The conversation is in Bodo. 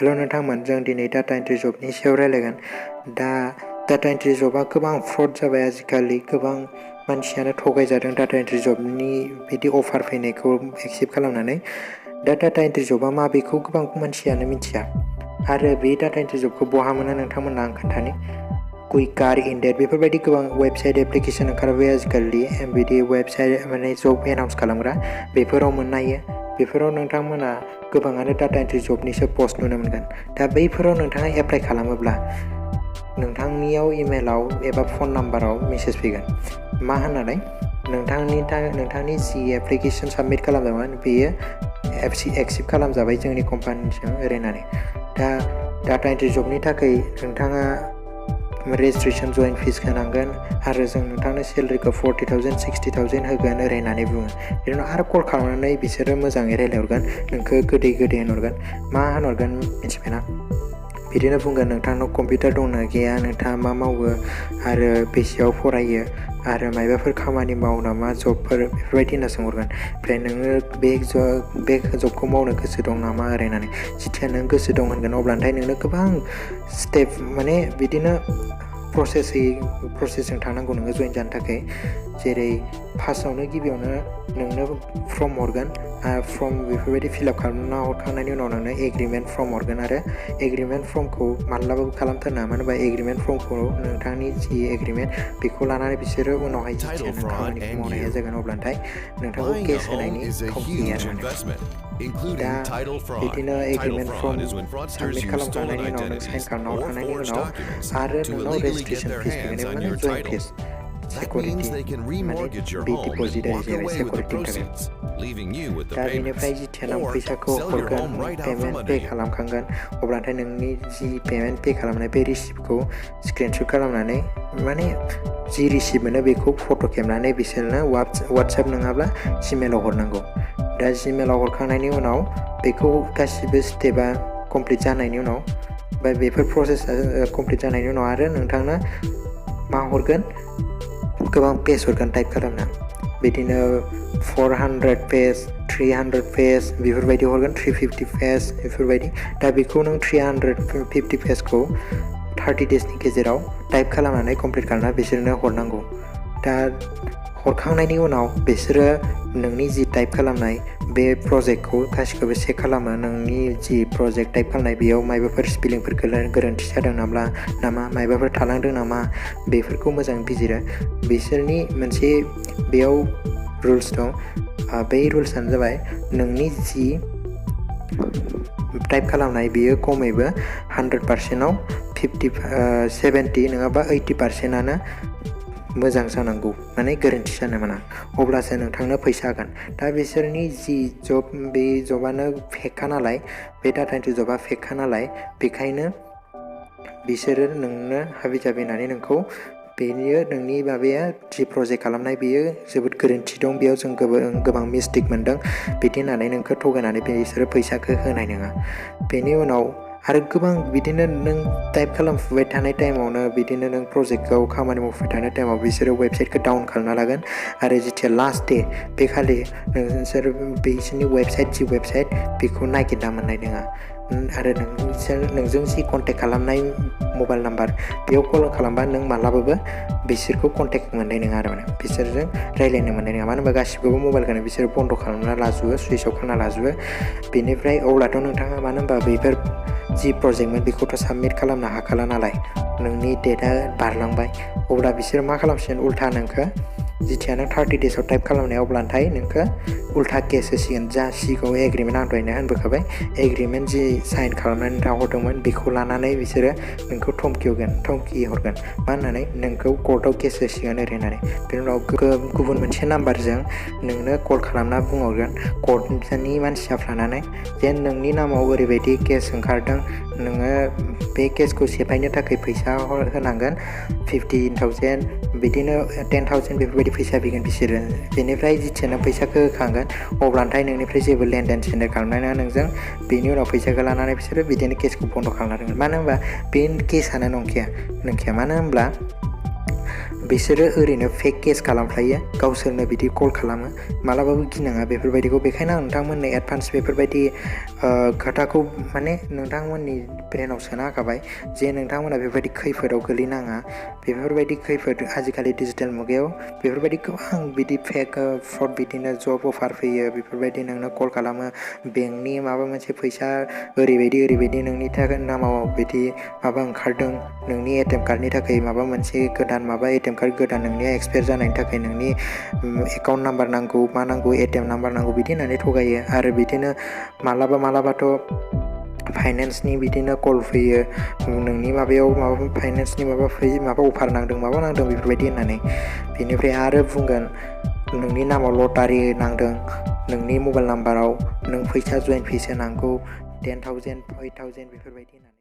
हेल' नोंथांमोन, जों दिनै डाटा एन्ट्रि जबनि सायाव रायलायगोन। दा डाटा एन्ट्रि जबा गोबां फ्रड जाबाय आजिखालि। गोबां मानसियानो थगायजादों डाटा एन्ट्रि जबनि बिदि अफार फैनायखौ एक्सेप्ट खालामनानै। दा डाटा एन्ट्रि जबा मा बेखौ गोबां मानसियानो मिथिया। आरो बे डाटा एन्ट्रि जबखौ बहा मोनो नोंथांमोननो आं खोन्थानि। कुइकार, इन्डेड बेफोरबायदि गोबां वेबसाइट एप्लिकेसन ओंखारबाय आजिखालि। बिदि वेबसाइट माने जब एनाउन्स खालामग्रा बेफोराव मोननो हायो। बेफोराव नोंथांमोना गोबाङानो डाटा एन्ट्रि जबनिसो पस्ट नुनो मोनगोन। दा बैफोराव नोंथाङा एप्लाइ खालामोब्ला नोंथांनियाव इमेलाव एबा फन नाम्बाराव मेसेज फैगोन। मा होननानै नोंथांनि जि एप्लिकेसन साबमिट खालामदोंमोन बेयो एक्सेप्ट खालामजाबाय जोंनि कम्पानिजों ओरैनानै। दा डाटा एन्ट्रि जबनि थाखाय नोंथाङा रेजिस्ट्रेसन जइन फिस होनांगोन आरो जों नोंथांनो सेलारिखौ 40,000 60,000 होगोन ओरैनानै बुङो। बिनि उनाव आरो कल खालामनानै बिसोरो मोजाङै रायलायहरगोन, नोंखौ गोदै होनहरगोन। मा होनहरगोन मिथिबायना? बिदिनो बुंगोन नोंथांनाव कम्पिउटार दंना गैया, नोंथाङा मा मावो आरो बेसेयाव फरायो आरो माबाफोर खामानि मावो नामा, जबफोर बेफोरबायदि होनना सोंहरगोन। ओमफ्राय नोङो बे जबखौ मावनो गोसो दं नामा ओरैनानै। जेथिया नों गोसो दं होनगोन अब्लाथाय नोंनो गोबां स्टेप माने बिदिनो प्रसेसजों थांनांगौ नोङो जइन जानो थाखाय। जेरै फार्स्टआवनो गिबियावनो नोंनो फर्म हरगोन। फर्म बेफोरबायदि फिलआप खालामना हरखांनायनि उनाव नोंनो एग्रिमेन्ट फर्म हरगोन। आरो एग्रिमेन्ट फर्मखौ माब्लाबाबो खालामथारनाङा, मानो होनबा एग्रिमेन्ट फर्मखौ नोंथांनि जि एग्रिमेन्ट बेखौ लानानै बिसोरो उनावहाय जेथिया नों खामानिखौ मावनो हाया जागोन अब्लाथाय नोंथांखौ केस होनायनि धमखि आरो माने। दा बिदिनो एग्रिमेन्ट फर्म साबमिट खालामखांनायनि उनाव नों साइन खालामना हरखांनायनि उनाव आरो नोंनाव रेजिस्ट्रेसन फिस फैगोन, माने जइन फिस, सिकिउरिटि माने बे डिप'जिट आरो जाहैबाय सिकिउरिटिनि थाखाय। दा बेनिफ्राय जेथिया नों फैसाखौ हरगोन, पेमेन्ट पे खालामखांगोन अब्लाथाय नोंनि जि पेमेन्ट पे खालामनाय बे रिसिप्टखौ स्क्रिनशट खालामनानै माने जि रिसिप्ट मोनो बेखौ फट' खेबनानै बिसोरनो वाट्सएप नङाब्ला जिमेलाव हरनांगौ। दा जिमेलाव हरखांनायनि उनाव बेखौ गासिबो स्टेपआ कमप्लिट जानायनि उनाव बा बेफोर प्रसेसा कमप्लिट जानायनि उनाव आरो नोंथांनो मा हरगोन, गोबां पेज हरगोन टाइप खालामना। बिदिनो 400 पेज 300 पेज बेफोरबायदि हरगोन, 350 पेज बेफोरबायदि। दा बेखौ नों 350 पेजखौ 30 डेजनि गेजेराव टाइप खालामनानै कमप्लिट खालामना बिसोरनो हरनांगौ। दा हरखांनायनि उनाव बिसोरो नोंनि जि टाइप खालामनाय बे प्रजेक्टखौ गासिखौबो चेक खालामो। नोंनि जि प्रजेक्ट टाइप खालामनाय बेयाव माबाफोर स्पेलिंफोर गोरोन्थि जादों नामा, माबाफोर थालांदों नामा बेफोरखौ मोजां बिजिरो। बिसोरनि मोनसे बेयाव रुल्स दं। बे रुल्सआनो जाबाय नोंनि जि टाइप खालामनाय बेयो खमैबो 100%आव 70 नङाबा 80%आनो मोजां जानांगौ, माने गोरोन्थि जानो मोना, अब्लासो नोंथांनो फैसा होगोन। दा बिसोरनि जि जब बे जबानो फेकखा नालाय, बे डाटा एन्ट्रि जबा फेकखा नालाय, बेखायनो बिसोरो नोंनो हाबि जाबि होननानै नोंखौ बेयो नोंनि माबाया जि प्रजेक्ट खालामनाय बेयो जोबोद गोरोन्थि दं, बेयाव जों गोबां मिस्टेक मोनदों बिदि होननानै नोंखौ थगायनानै बिसोरो फैसाखौ होनाय नङा। बेनि उनाव आरो गोबां बिदिनो नों टाइप खालामफुबाय थानाय टाइमावनो बिदिनो नों प्रजेक्टखौ खामानि मावफुबाय थानाय टाइमाव बिसोरो वेबसाइटखौ डाउन खालामना लागोन। आरो जेथिया लास्ट डे बे खालि नोंसोर बिसोरनि वेबसाइट बेखौ नागिरना मोननाय नङा। आरो नोंजों जि कन्टेक्ट खालामनाय मबाइल नाम्बार बेयाव कल खालामबा नों मालाबाबो बिसोरखौ कन्टेक्ट मोननाय नङा आरो माने बिसोरजों रायज्लायनो मोननाय नङा। मानो होनबा गासिबो मबाइलखौनो बिसोरो बन्द' खालामना लाजोबो, सुइच अफ खालामना लाजोबो। बेनिफ्राय अब्लाथ' नोंथाङा मानो होनबा बेफोर जि प्रजेक्टमोन बेखौथ' साबमिट खालामनो हाखाला नालाय, नोंनि डेटआ बारलांबाय। अब्ला बिसोरो मा खालामसिगोन, उल्था नोंखौ जेथिया नों 30 डेजआव टाइप खालामनाय अब्लाथाय नोंखौ उल्था केस होसिगोन। जा सिगाङाव एग्रिमेन्ट आं दहायनो होनबोखाबाय, एग्रिमेन्ट जि साइन खालामनानै हरदोंमोन बेखौ लानानै बिसोरो नोंखौ धमकि हरगोन। मा होननानै नोंखौ कर्टआव केस होसिगोन ओरै होननानै। बेनि उनाव गुबुन मोनसे नाम्बारजों नोंनो कल खालामना बुंहरगोन कर्टनि मानसिया लानानै, जे नोंनि नामाव ओरैबायदि केस ओंखारदों, नोङो बे केसखौ सेफायनो थाखाय फैसा होनांगोन 15,000 बिदिनो 10,000 बेफोरबायदि फैसा बिगोन बिसोरो। बेनिफ्राय जेथिया नों फैसाखौ होखांगोन अब्लाथाय नोंनिफ्राय जेबो लेनदेन खालामनाय नङा नोंजों। बेनि उनाव फैसाखौ लानानै बिसोरो बिदिनो केसखौ बन्द' खालामना दोनगोन। मानो होनबा बे केसआनो नंखाया। मानो होनब्ला बिसोरो ओरैनो फेक केस खालामफ्लायो, गावसोरनो बिदि कल खालामो। मालाबाबो गिनाङा बेफोरबायदिखौ। बेखायनो आं नोंथांमोननो एडभान्स बेफोरबायदि खोथाखौ माने नोंथांमोननि ब्रेनाव सोना होखाबाय जे नोंथांमोना बेफोरबायदि खैफोदाव गोलैनाङा। बेफोरबायदि खैफोद आजिखालि डिजिटेल मुगायाव बेफोरबायदि गोबां बिदि फेक फ्रड बिदिनो जब अफार फैयो, बेफोरबायदि नोंनो कल खालामो बेंकनि माबा मोनसे फैसा ओरैबायदि नोंनि थाखाय नामाव बिदि माबा ओंखारदों, नोंनि ATM कार्डनि थाखाय माबा मोनसे गोदान माबा ATM कार्ड गोदान नोंनिया एक्सपायार जानायनि थाखाय नोंनि एकाउन्ट नाम्बार नांगौ, मा नांगौ, ATM नाम्बार नांगौ बिदि होननानै थगायो। आरो बिदिनो मालाबाथ' फाइनेन्सनि बिदिनो कल फैयो, नोंनि माबायाव माबा फाइनेन्सनि माबा अफार नांदों, माबा नांदों बेफोरबायदि होननानै। बेनिफ्राय आरो बुंगोन नोंनि नामाव लटारि नांदों, नोंनि मबाइल नाम्बाराव नों फैसा जइन फिस होनांगौ 10,000 5,000 बेफोरबायदि होननानै।